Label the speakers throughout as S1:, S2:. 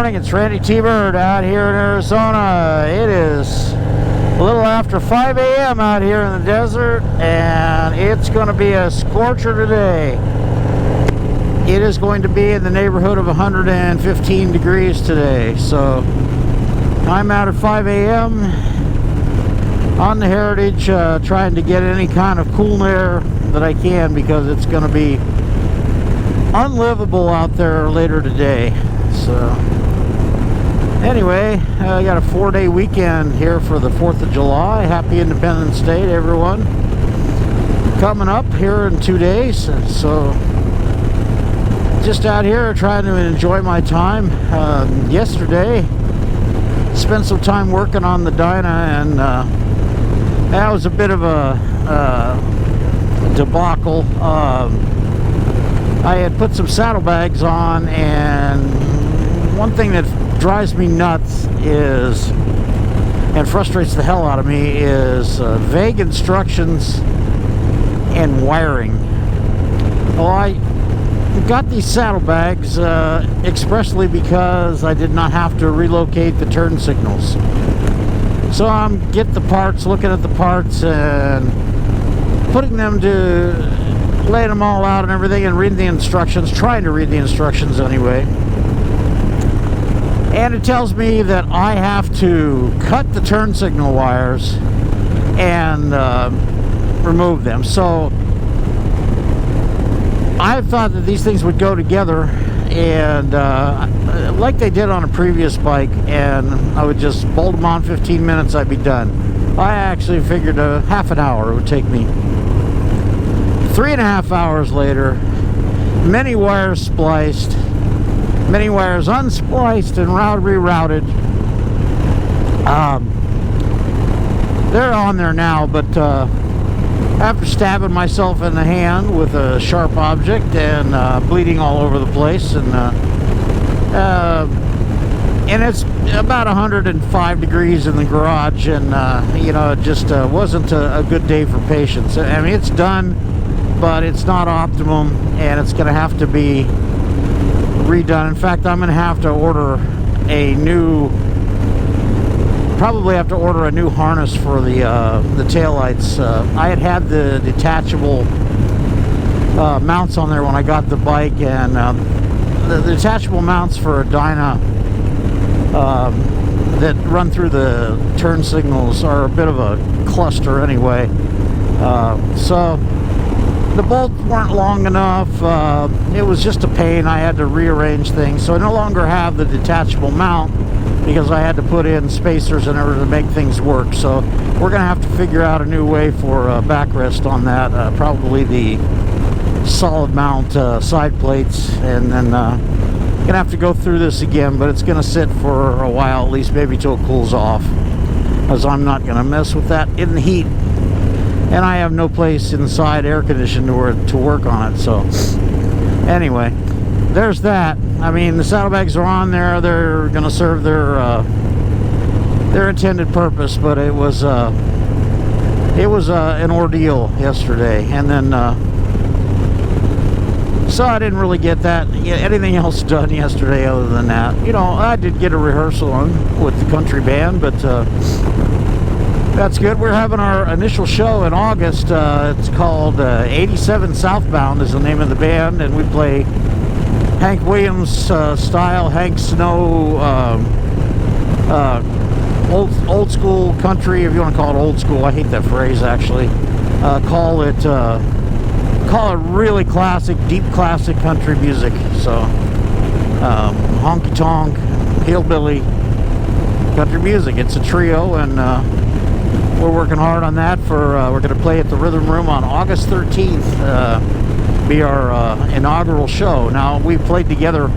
S1: morning, it's Randytbird out here in Arizona. It is a little after 5 a.m. out here in the desert, and it's going to be a scorcher today. It is going to be in the neighborhood of 115 degrees today. So I'm out at 5 a.m. on the Heritage, trying to get any kind of cool air that I can, because it's going to be unlivable out there later today. So anyway, I got a 4-day weekend here for the 4th of July. Happy Independence Day to everyone. Coming up here in 2 days. So just out here trying to enjoy my time. Yesterday, spent some time working on the Dyna, and that was a bit of a debacle. I had put some saddlebags on, and one thing that drives me nuts is, and frustrates the hell out of me, is vague instructions and wiring. Well, I got these saddlebags expressly because I did not have to relocate the turn signals. So I'm looking at the parts and putting them to, laying them all out and everything, and reading the instructions, trying to read the instructions anyway. And it tells me that I have to cut the turn signal wires and remove them. So I thought that these things would go together, and like they did on a previous bike, and I would just bolt them on, 15 minutes, I'd be done. I actually figured a half an hour it would take me. 3.5 hours later, many wires spliced, many wires unspliced and rerouted. They're on there now, but after stabbing myself in the hand with a sharp object and bleeding all over the place, and it's about 105 degrees in the garage, and you know, it just wasn't a good day for patience. I mean, it's done, but it's not optimum, and it's going to have to be redone. In fact, I'm going to have to order a new, probably have to order a new harness for the taillights. I had the detachable mounts on there when I got the bike, and the detachable mounts for a Dyna that run through the turn signals are a bit of a cluster anyway. So the bolts weren't long enough. It was just a pain. I had to rearrange things, so I no longer have the detachable mount, because I had to put in spacers in order to make things work. So we're gonna have to figure out a new way for backrest on that, probably the solid mount side plates, and then gonna have to go through this again, but it's gonna sit for a while, at least maybe till it cools off, as I'm not gonna mess with that in the heat, and I have no place inside air conditioning to work on it. So anyway, there's that. I mean, the saddlebags are on there. They're gonna serve their intended purpose, but it was an ordeal yesterday, and then so I didn't really get anything else done yesterday other than that. You know, I did get a rehearsal on with the country band, but that's good. We're having our initial show in August. It's called 87 Southbound is the name of the band, and we play Hank Williams style, Hank Snow, old school country, if you want to call it old school. I hate that phrase, actually. Call it really classic, deep classic country music. So honky tonk, hillbilly country music. It's a trio, and we're working hard on that. We're going to play at the Rhythm Room on August 13th. Be our inaugural show. Now, we've played together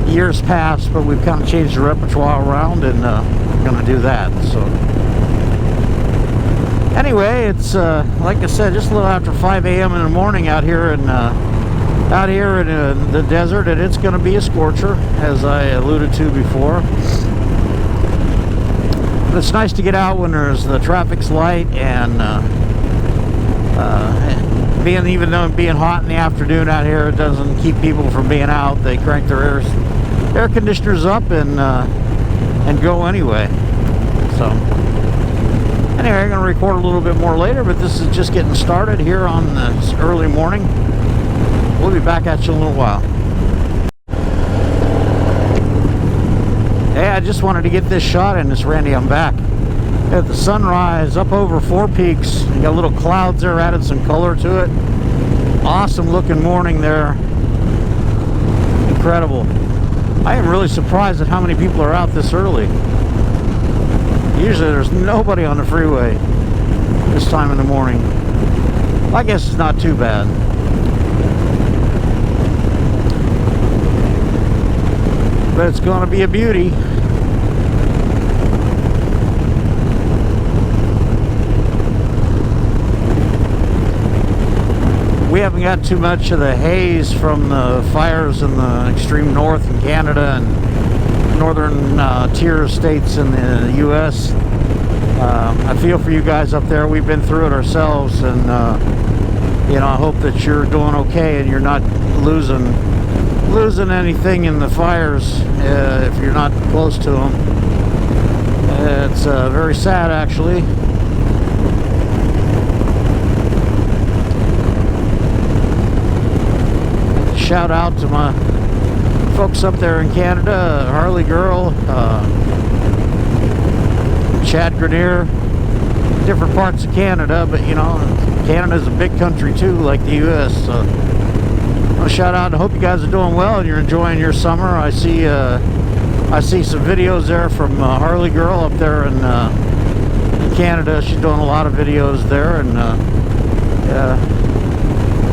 S1: years past, but we've kind of changed the repertoire around, and we're going to do that. So anyway, it's like I said, just a little after 5 a.m. in the morning out here in the desert, and it's going to be a scorcher, as I alluded to before. But it's nice to get out when the traffic's light, and even though being hot in the afternoon out here, it doesn't keep people from being out. They crank their air conditioners up and go anyway. So anyway, I'm going to record a little bit more later, but this is just getting started here on this early morning. We'll be back at you in a little while. Hey, I just wanted to get this shot in. This Randy, I'm back at the sunrise up over Four Peaks. You got little clouds there, added some color to it. Awesome looking morning there. Incredible. I am really surprised at how many people are out this early. Usually there's nobody on the freeway this time in the morning. I guess it's not too bad. But it's going to be a beauty. We haven't got too much of the haze from the fires in the extreme north in Canada and northern tier states in the U.S. I feel for you guys up there. We've been through it ourselves, and you know, I hope that you're doing okay and you're not losing anything in the fires if you're not close to them. It's very sad, actually. Shout out to my folks up there in Canada, Harley Girl, Chad Grenier, different parts of Canada, but you know, Canada's a big country too, like the U.S. So a shout out. I hope you guys are doing well and you're enjoying your summer. I see some videos there from Harley Girl up there in Canada. She's doing a lot of videos there, and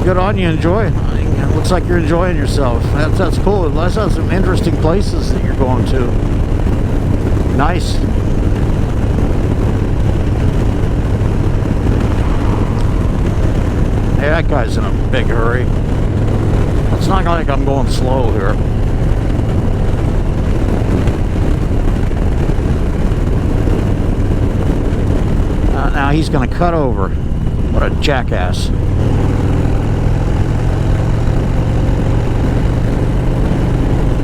S1: good on you. Enjoy. It looks like you're enjoying yourself. That's cool. Let's have some interesting places that you're going to. Nice. Hey, that guy's in a big hurry. It's not like I'm going slow here. Now he's going to cut over. What a jackass.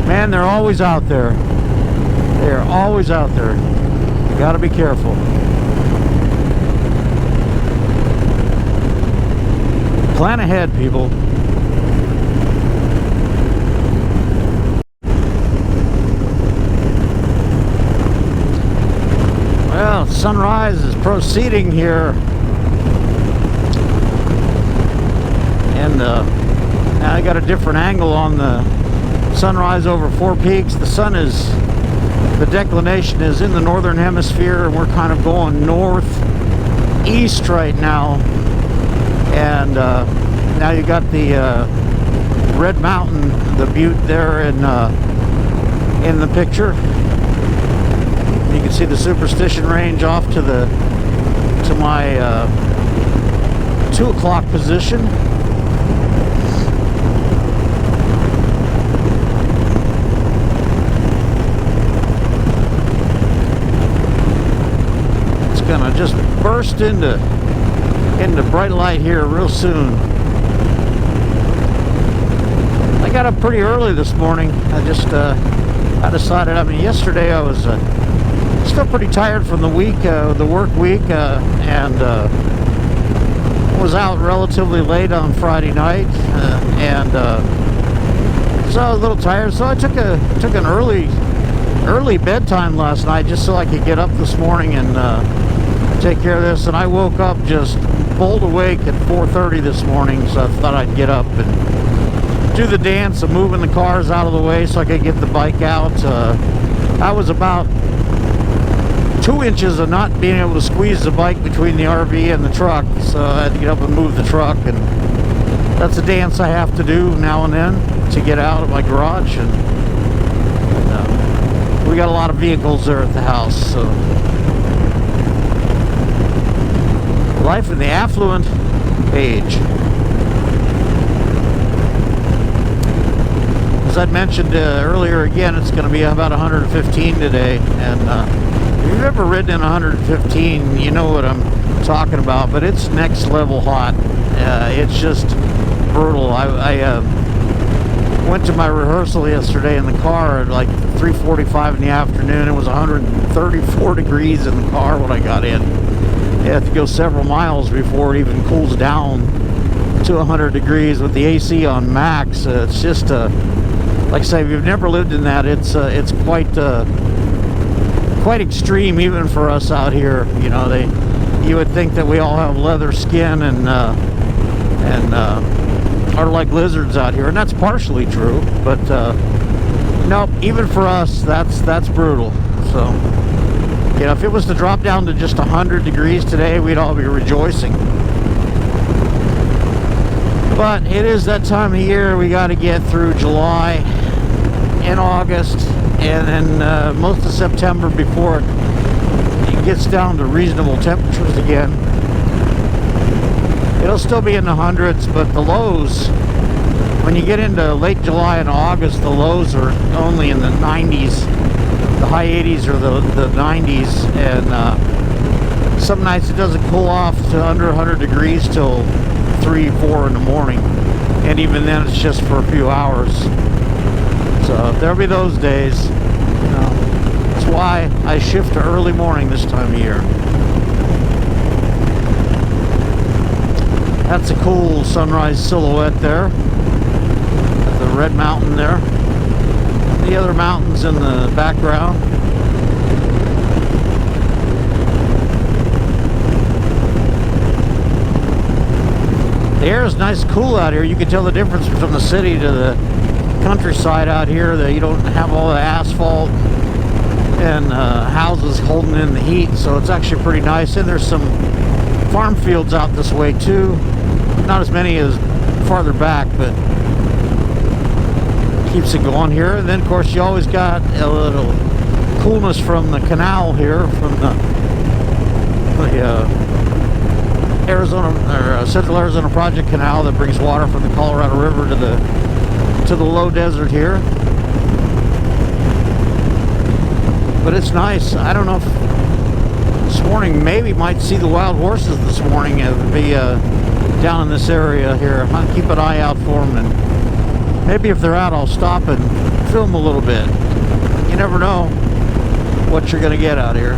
S1: Man, they're always out there. They're always out there. You gotta be careful. Plan ahead, people. Well, sunrise is proceeding here. And now I got a different angle on the sunrise over Four Peaks. The declination is in the northern hemisphere, and we're kind of going northeast right now. And now you got the Red Mountain, the butte there in the picture. You can see the Superstition Range off to my 2 o'clock position. Gonna just burst into bright light here real soon. I got up pretty early this morning. I decided, I mean, yesterday I was still pretty tired from the week, the work week, and was out relatively late on Friday night, and so I was a little tired. So I took an early bedtime last night just so I could get up this morning and take care of this. And I woke up just bolt awake at 4:30 this morning, so I thought I'd get up and do the dance of moving the cars out of the way so I could get the bike out. I was about 2 inches of not being able to squeeze the bike between the RV and the truck, so I had to get up and move the truck, and that's a dance I have to do now and then to get out of my garage. And we got a lot of vehicles there at the house, so life in the affluent age. As I'd mentioned earlier, again, it's going to be about 115 today, and if you've ever ridden in 115, you know what I'm talking about, but it's next level hot. It's just brutal. Went to my rehearsal yesterday in the car at like 3:45 in the afternoon. It was 134 degrees in the car when I got in. You have to go several miles before it even cools down to 100 degrees with the AC on max. It's just like I say, if you've never lived in that, it's quite extreme even for us out here. You know, you would think that we all have leather skin and are like lizards out here, and that's partially true, but nope, even for us, that's brutal. So, you know, if it was to drop down to just 100 degrees today, we'd all be rejoicing. But it is that time of year. We got to get through July and August and then most of September before it gets down to reasonable temperatures again. It'll still be in the hundreds, but the lows, when you get into late July and August, the lows are only in the 90s. The high 80s or the 90s, and some nights it doesn't cool off to under 100 degrees till 3, 4 in the morning, and even then it's just for a few hours. So there'll be those days. You know, that's why I shift to early morning this time of year. That's a cool sunrise silhouette there. The red mountain there. The other mountains in the background. The air is nice and cool out here. You can tell the difference from the city to the countryside out here, that you don't have all the asphalt and houses holding in the heat, so it's actually pretty nice. And there's some farm fields out this way too. Not as many as farther back, but keeps it going here. And then of course you always got a little coolness from the canal here, from the Arizona or Central Arizona Project Canal that brings water from the Colorado River to the low desert here. But it's nice. I don't know if this morning maybe might see the wild horses this morning. It would be down in this area here. I'll keep an eye out for them, and maybe if they're out, I'll stop and film a little bit. You never know what you're going to get out here.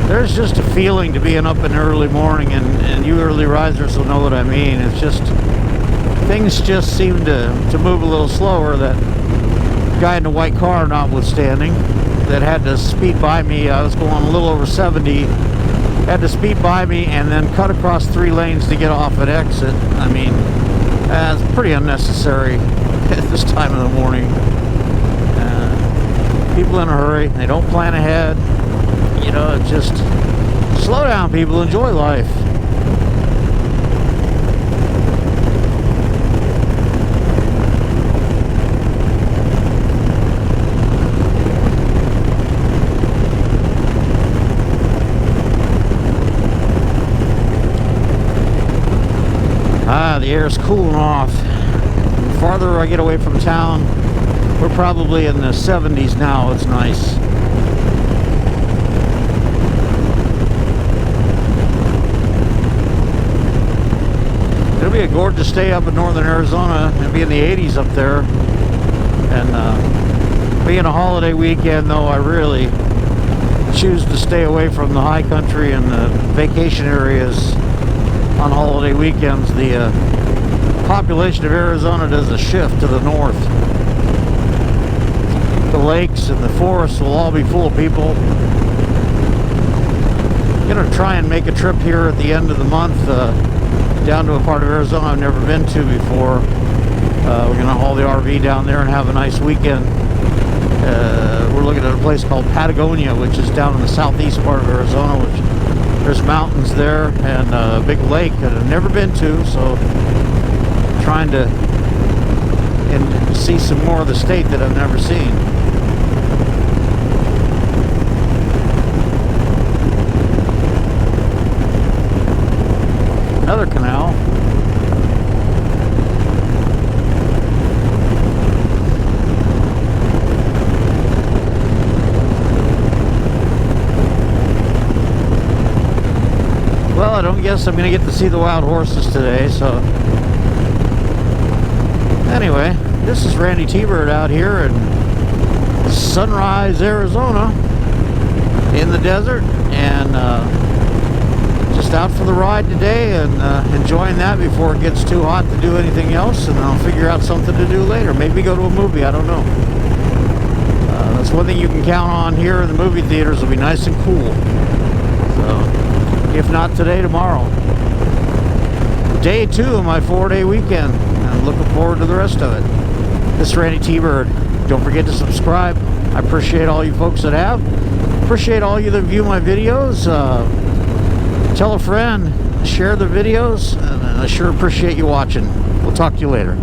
S1: There's just a feeling to being up in the early morning, and you early risers will know what I mean. It's just, things just seem to move a little slower. That guy in the white car notwithstanding, that had to speed by me. I was going a little over 70, had to speed by me and then cut across 3 lanes to get off at exit. I mean, it's pretty unnecessary at this time of the morning. People in a hurry, they don't plan ahead. You know, it's just slow down, people. Enjoy life. The air's cooling off. The farther I get away from town, we're probably in the 70s now. It's nice. It'll be a gorgeous day up in northern Arizona. It'll be in the 80s up there. And being a holiday weekend, though, I really choose to stay away from the high country and the vacation areas on holiday weekends. The population of Arizona does a shift to the north. The lakes and the forests will all be full of people. I'm gonna try and make a trip here at the end of the month down to a part of Arizona I've never been to before. We're gonna haul the RV down there and have a nice weekend. We're looking at a place called Patagonia, which is down in the southeast part of Arizona, which there's mountains there and a big lake that I've never been to, so trying to see some more of the state that I've never seen. Another canal. guess I'm gonna get to see the wild horses today. So anyway, this is Randytbird out here in Sunrise, Arizona, in the desert, and just out for the ride today, and enjoying that before it gets too hot to do anything else, and I'll figure out something to do later. Maybe go to a movie, I don't know. That's one thing you can count on here in the movie theaters. Will be nice and cool. So, if not today, tomorrow. Day 2 of my 4-day weekend. I'm looking forward to the rest of it. This is Randytbird. Don't forget to subscribe. I appreciate all you folks that have. Appreciate all you that view my videos. Tell a friend. Share the videos. And I sure appreciate you watching. We'll talk to you later.